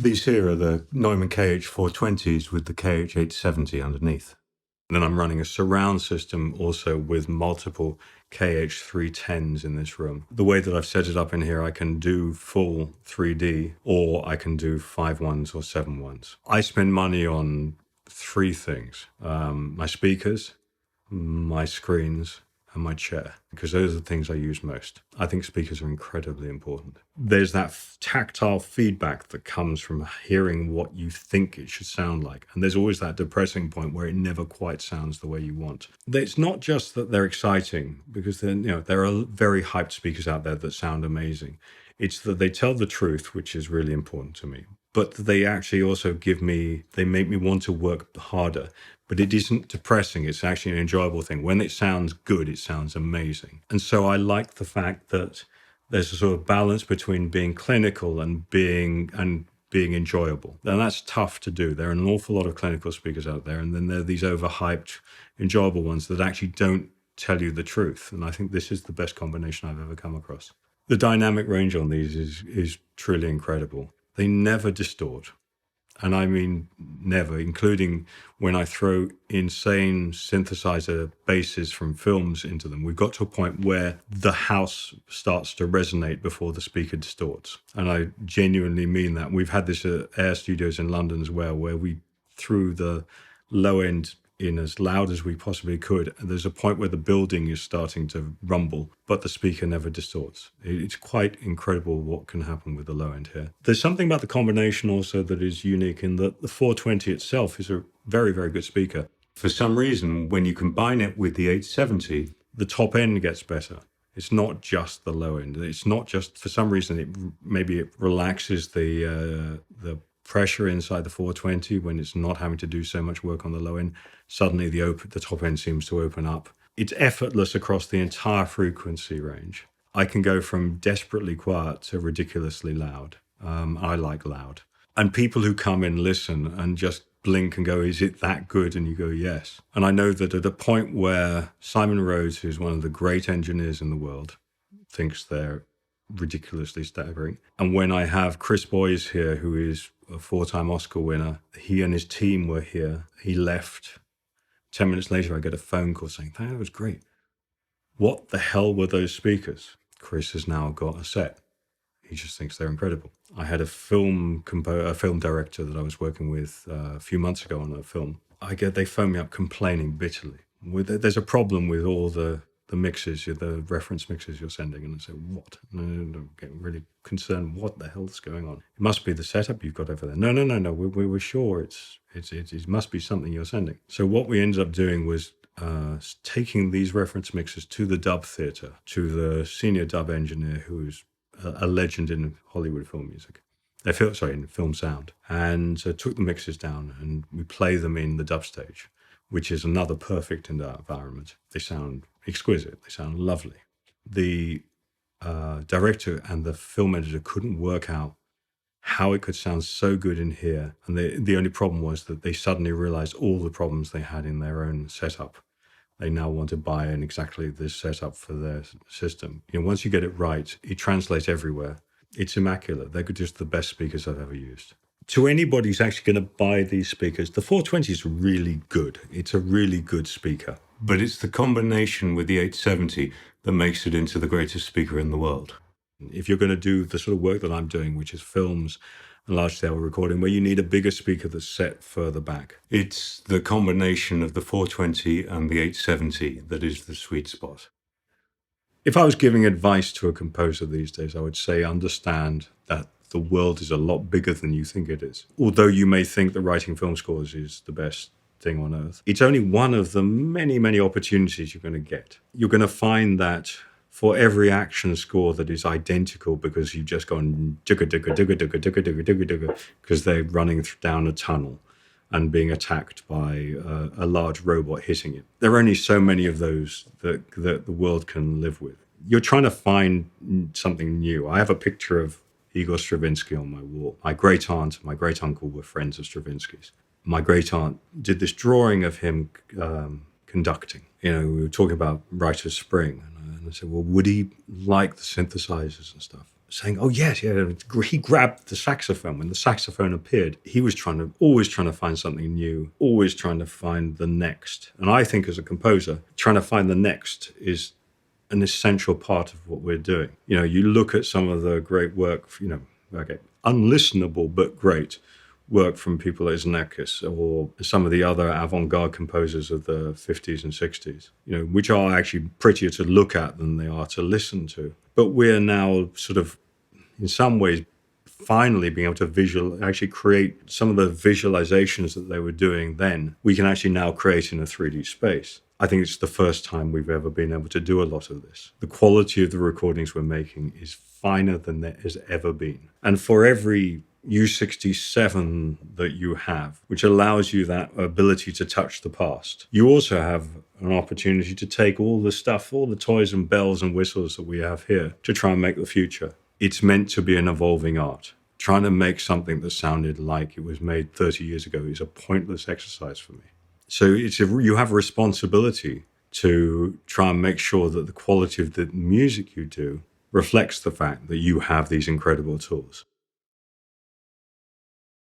These here are the Neumann KH420s with the KH870 underneath. And then I'm running a surround system also with multiple KH310s in this room. The way that I've set it up in here, I can do full 3D or I can do 5.1s or 7.1s. I spend money on three things: my speakers, my screens, and my chair, because those are the things I use most. I think speakers are incredibly important. There's that tactile feedback that comes from hearing what you think it should sound like. And there's always that depressing point where it never quite sounds the way you want. It's not just that they're exciting, because there are very hyped speakers out there that sound amazing. It's that they tell the truth, which is really important to me. But they actually also they make me want to work harder. But it isn't depressing. It's actually an enjoyable thing. When it sounds good, it sounds amazing. And so I like the fact that there's a sort of balance between being clinical and being enjoyable. And that's tough to do. There are an awful lot of clinical speakers out there, and then there are these overhyped, enjoyable ones that actually don't tell you the truth. And I think this is the best combination I've ever come across. The dynamic range on these is truly incredible. They never distort. And I mean never, including when I throw insane synthesizer basses from films into them. We've got to a point where the house starts to resonate before the speaker distorts. And I genuinely mean that. We've had this at Air Studios in London as well, where we threw the low end in as loud as we possibly could. And there's a point where the building is starting to rumble, but the speaker never distorts. It's quite incredible what can happen with the low end here. There's something about the combination also that is unique in that the 420 itself is a very, very good speaker. For some reason, when you combine it with the 870, the top end gets better. It's not just the low end. It's not just, for some reason, maybe it relaxes the pressure inside the 420 when it's not having to do so much work on the low end. Suddenly the top end seems to open up. It's effortless across the entire frequency range. I can go from desperately quiet to ridiculously loud. I like loud. And people who come in listen and just blink and go, is it that good? And you go, yes. And I know that at a point where Simon Rhodes, who's one of the great engineers in the world, thinks they're ridiculously staggering. And when I have Chris Boyes here, who is a 4-time Oscar winner, he and his team were here. He left. 10 minutes later, I get a phone call saying, that was great. What the hell were those speakers? Chris has now got a set. He just thinks they're incredible. I had a film director that I was working with a few months ago on a film. They phone me up complaining bitterly. There's a problem with all the mixes, the reference mixes you're sending. And I say, what? And I'm getting really concerned. What the hell's going on? It must be the setup you've got over there. No. We were sure it must be something you're sending. So what we ended up doing was taking these reference mixes to the dub theater, to the senior dub engineer who's a legend in Hollywood film music. In film sound. And took the mixes down and we play them in the dub stage, which is another perfect environment. They sound exquisite. They sound lovely. The director and the film editor couldn't work out how it could sound so good in here. And the only problem was that they suddenly realized all the problems they had in their own setup. They now want to buy in exactly this setup for their system. Once you get it right, it translates everywhere. It's immaculate. They're just the best speakers I've ever used. To anybody who's actually going to buy these speakers, the 420 is really good. It's a really good speaker. But it's the combination with the 870 that makes it into the greatest speaker in the world. If you're going to do the sort of work that I'm doing, which is films and large-scale recording, where you need a bigger speaker that's set further back, it's the combination of the 420 and the 870 that is the sweet spot. If I was giving advice to a composer these days, I would say understand that the world is a lot bigger than you think it is. Although you may think that writing film scores is the best thing on earth, it's only one of the many, many opportunities you're going to get. You're going to find that for every action score that is identical because you've just gone because they're running down a tunnel and being attacked by a large robot hitting it. There are only so many of those that the world can live with. You're trying to find something new. I have a picture of Igor Stravinsky on my wall. My great aunt and my great uncle were friends of Stravinsky's. My great aunt did this drawing of him conducting. We were talking about Writer's Spring. And I said, well, would he like the synthesizers and stuff? saying, oh, yes, yeah, he grabbed the saxophone. When the saxophone appeared, he was always trying to find something new, always trying to find the next. And I think as a composer, trying to find the next is an essential part of what we're doing. You know, you look at some of the great work, unlistenable but great work from people like Sennheiser or some of the other avant-garde composers of the 50s and 60s, you know, which are actually prettier to look at than they are to listen to. But we're now sort of, in some ways, finally being able to actually create some of the visualizations that they were doing then, we can actually now create in a 3D space. I think it's the first time we've ever been able to do a lot of this. The quality of the recordings we're making is finer than there has ever been. And for every U67 that you have, which allows you that ability to touch the past, you also have an opportunity to take all the stuff, all the toys and bells and whistles that we have here to try and make the future. It's meant to be an evolving art. Trying to make something that sounded like it was made 30 years ago is a pointless exercise for me. So you have a responsibility to try and make sure that the quality of the music you do reflects the fact that you have these incredible tools.